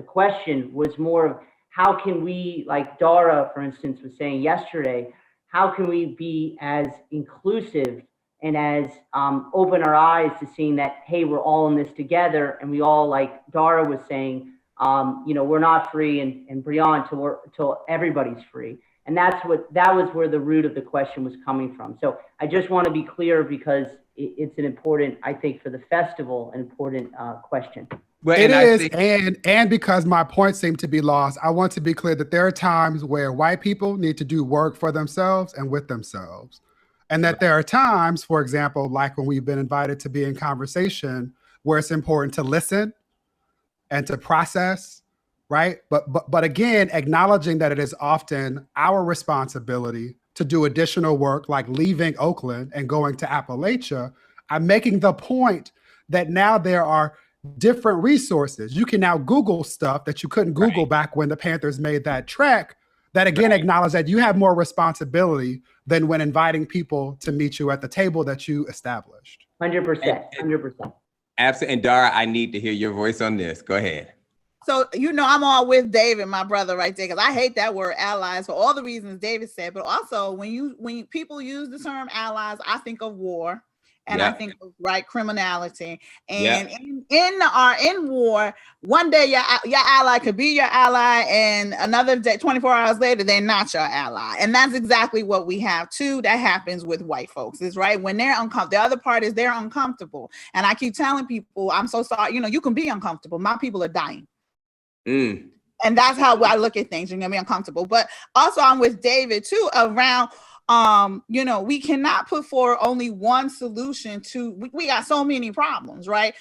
question was more of how can we, like Dara, for instance, was saying yesterday, how can we be as inclusive and as open our eyes to seeing that, hey, we're all in this together, and we all, like Dara was saying, we're not free, and Brian till everybody's free. And that was where the root of the question was coming from. So I just want to be clear because it's an important, I think, for the festival, an important question. Well, It and I is, think and because my point seemed to be lost, I want to be clear that there are times where white people need to do work for themselves and with themselves. And that there are times, for example, like when we've been invited to be in conversation, where it's important to listen and to process, right? But again, acknowledging that it is often our responsibility to do additional work, like leaving Oakland and going to Appalachia. I'm making the point that now there are different resources. You can now Google stuff that you couldn't Google back when the Panthers made that trek. That again acknowledge that you have more responsibility than when inviting people to meet you at the table that you established. 100%, 100%. absolutely. And Dara, I need to hear your voice on this. Go ahead. So, I'm all with David, my brother, right there, because I hate that word allies for all the reasons David said. But also, when people use the term allies, I think of war. And I think of criminality. And in war, one day your ally could be your ally, and another day, 24 hours later, they're not your ally. And that's exactly what we have too. That happens with white folks, is right when they're uncomfortable. The other part is they're uncomfortable. And I keep telling people, I'm so sorry. You can be uncomfortable. My people are dying. And that's how I look at things. You're gonna be uncomfortable. But also, I'm with David too around. We cannot put forward only one solution to, we got so many problems, right?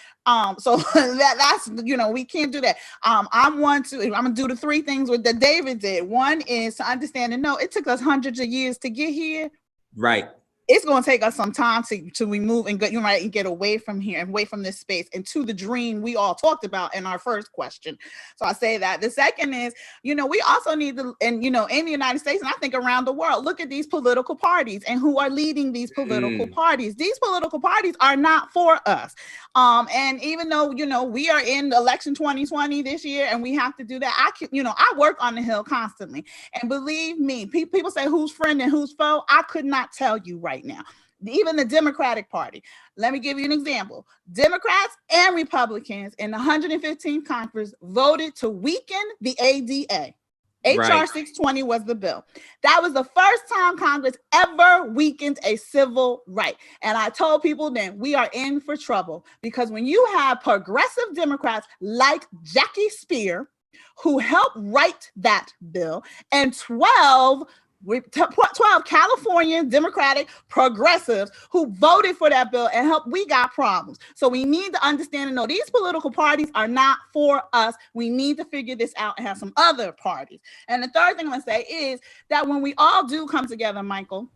So that's, we can't do that. I'm gonna do the three things that David did. One is to understand and know it took us hundreds of years to get here. Right. It's going to take us some time to remove and get away from here and away from this space and to the dream we all talked about in our first question. So I say that. The second is, we also need to, and in the United States, and I think around the world, look at these political parties and who are leading these political parties. These political parties are not for us. And even though, we are in election 2020 this year and we have to do that, I work on the Hill constantly. And believe me, people say who's friend and who's foe. I could not tell you right now. Even the Democratic Party. Let me give you an example. Democrats and Republicans in the 115th Congress voted to weaken the ADA. HR 620 was the bill. That was the first time Congress ever weakened a civil right. And I told people then we are in for trouble, because when you have progressive Democrats like Jackie Spear, who helped write that bill, and 12 California Democratic progressives who voted for that bill and helped, we got problems. So we need to understand and know these political parties are not for us. We need to figure this out and have some other parties. And the third thing I'm going to say is that when we all do come together, Michael,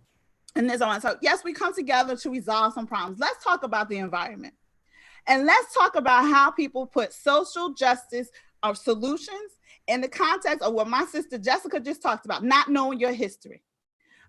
and this on, so yes, we come together to resolve some problems. Let's talk about the environment. And let's talk about how people put social justice or solutions in the context of what my sister Jessica just talked about, not knowing your history.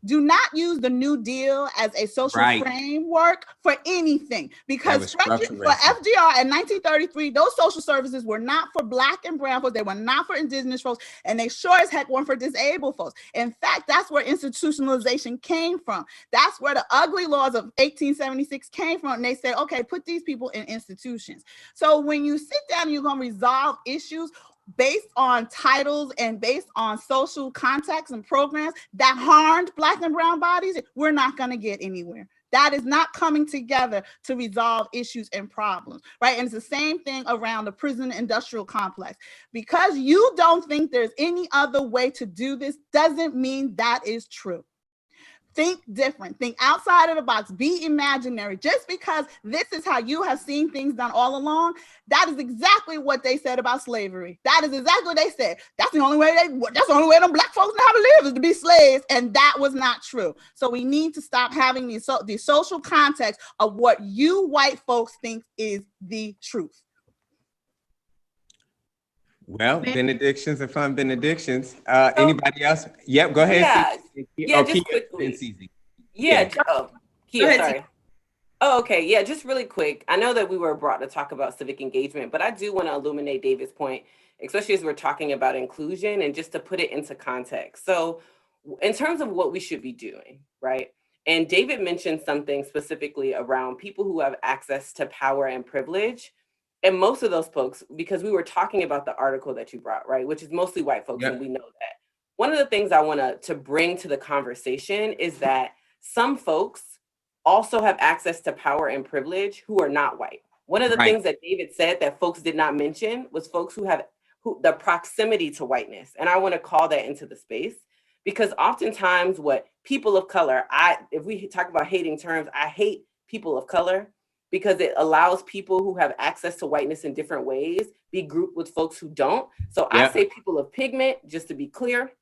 Do not use the New Deal as a social framework for anything, because for FDR in 1933, those social services were not for Black and brown folks. They were not for indigenous folks, and they sure as heck weren't for disabled folks. In fact, that's where institutionalization came from. That's where the ugly laws of 1876 came from. And they said, okay, put these people in institutions. So when you sit down and you're going to resolve issues based on titles and based on social contacts and programs that harmed Black and brown bodies, we're not going to get anywhere. That is not coming together to resolve issues and problems, right? And it's the same thing around the prison industrial complex. Because you don't think there's any other way to do this doesn't mean that is true. Think different, think outside of the box, be imaginary. Just because this is how you have seen things done all along, that is exactly what they said about slavery. That is exactly what they said. That's the only way them Black folks know how to live, is to be slaves. And that was not true. So we need to stop having these social context of what you white folks think is the truth. Well, benedictions and fun benedictions. Anybody else? Yep, go ahead. Just quickly. Kia, sorry. Oh, okay. Yeah, just really quick. I know that we were brought to talk about civic engagement, but I do want to illuminate David's point, especially as we're talking about inclusion and just to put it into context. So in terms of what we should be doing, right? And David mentioned something specifically around people who have access to power and privilege. And most of those folks, because we were talking about the article that you brought, right, which is mostly white folks, and we know that. One of the things I want to bring to the conversation is that some folks also have access to power and privilege who are not white. One of the things that David said that folks did not mention was folks who have the proximity to whiteness. And I want to call that into the space, because oftentimes what people of color, if we talk about hating terms, I hate people of color because it allows people who have access to whiteness in different ways be grouped with folks who don't. So I say people of pigment, just to be clear,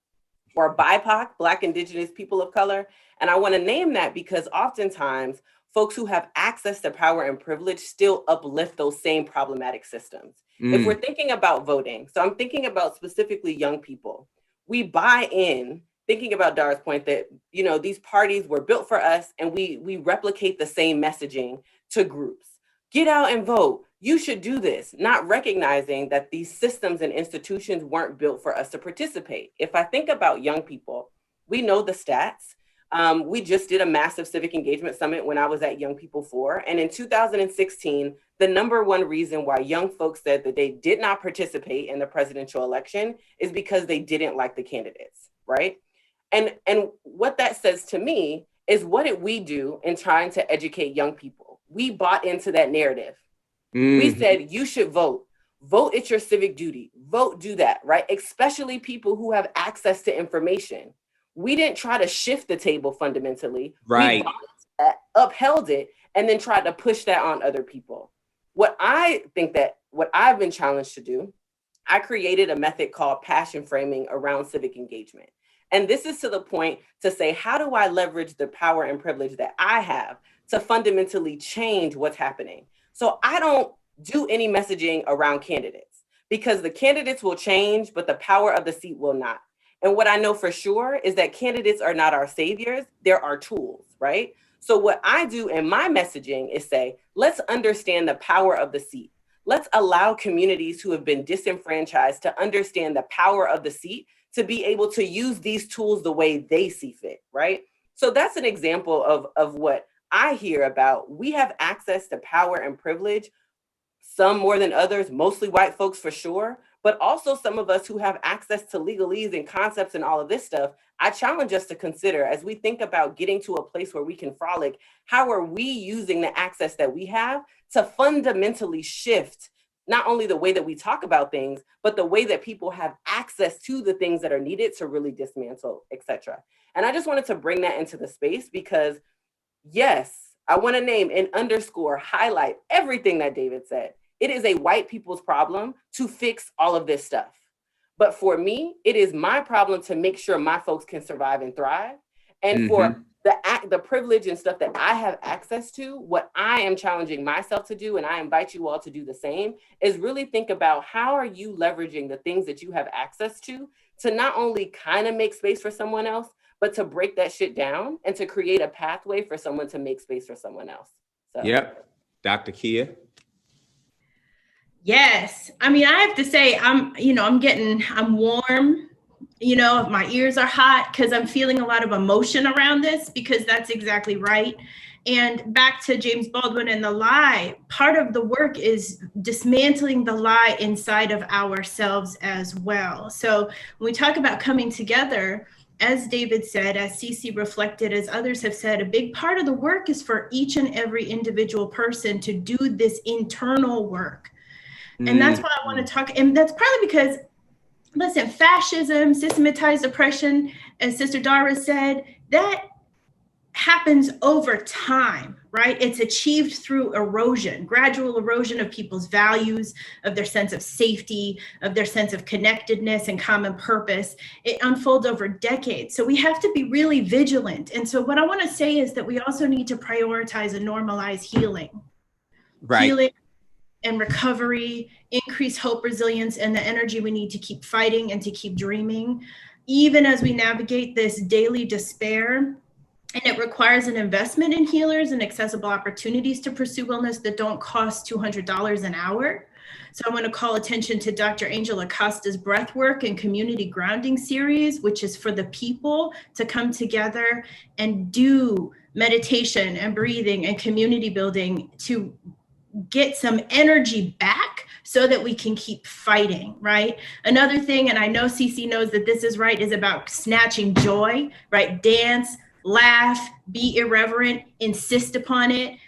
or BIPOC, Black, Indigenous, people of color. And I want to name that because oftentimes folks who have access to power and privilege still uplift those same problematic systems. If we're thinking about voting, so I'm thinking about specifically young people, we buy in, thinking about Dara's point that, you know, these parties were built for us and we replicate the same messaging to groups. Get out and vote. You should do this, not recognizing that these systems and institutions weren't built for us to participate. If I think about young people, we know the stats. We just did a massive civic engagement summit when I was at Young People For. And in 2016, the number one reason why young folks said that they did not participate in the presidential election is because they didn't like the candidates, right? And what that says to me is, what did we do in trying to educate young people? We bought into that narrative. We said, you should vote. Vote, it's your civic duty. Vote, do that, right? Especially people who have access to information. We didn't try to shift the table fundamentally. Right. We upheld it and then tried to push that on other people. What I've been challenged to do, I created a method called passion framing around civic engagement. And this is to the point to say, how do I leverage the power and privilege that I have to fundamentally change what's happening? So I don't do any messaging around candidates because the candidates will change, but the power of the seat will not. And what I know for sure is that candidates are not our saviors, they're our tools, right? So what I do in my messaging is say, let's understand the power of the seat. Let's allow communities who have been disenfranchised to understand the power of the seat to be able to use these tools the way they see fit, right? So that's an example of what I hear about. We have access to power and privilege, some more than others, mostly white folks for sure, but also some of us who have access to legalese and concepts and all of this stuff. I challenge us to consider, as we think about getting to a place where we can frolic, how are we using the access that we have to fundamentally shift not only the way that we talk about things, but the way that people have access to the things that are needed to really dismantle, et cetera. And I just wanted to bring that into the space because, yes, I want to name and underscore, highlight everything that David said. It is a white people's problem to fix all of this stuff. But for me, it is my problem to make sure my folks can survive and thrive. And for the privilege and stuff that I have access to, what I am challenging myself to do, and I invite you all to do the same, is really think about how are you leveraging the things that you have access to not only kind of make space for someone else, but to break that shit down and to create a pathway for someone to make space for someone else. So. Yep. Dr. Kia. Yes. I mean, I have to say, I'm warm. You know, my ears are hot because I'm feeling a lot of emotion around this, because that's exactly right. And back to James Baldwin and the lie, part of the work is dismantling the lie inside of ourselves as well. So when we talk about coming together, as David said, as Cece reflected, as others have said, a big part of the work is for each and every individual person to do this internal work. And that's why I want to talk. And that's partly because, listen, fascism, systematized oppression, as Sister Dara said, that happens over time, right? It's achieved through erosion, gradual erosion of people's values, of their sense of safety, of their sense of connectedness and common purpose. It unfolds over decades. So we have to be really vigilant. And so what I want to say is that we also need to prioritize and normalize healing. Right. Healing and recovery, increase hope, resilience, and the energy we need to keep fighting and to keep dreaming, even as we navigate this daily despair. And it requires an investment in healers and accessible opportunities to pursue wellness that don't cost $200 an hour. So I want to call attention to Dr. Angel Acosta's Breathwork and Community Grounding series, which is for the people to come together and do meditation and breathing and community building to get some energy back so that we can keep fighting, right? Another thing, and I know Cece knows that this is right, is about snatching joy, right? Dance, laugh, be irreverent, insist upon it.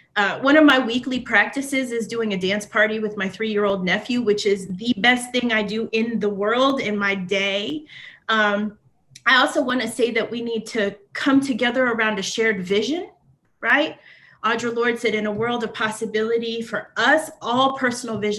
One of my weekly practices is doing a dance party with my 3-year-old nephew, which is the best thing I do in the world in my day. I also want to say that we need to come together around a shared vision, right? Audre Lorde said, in a world of possibility for us, all personal vision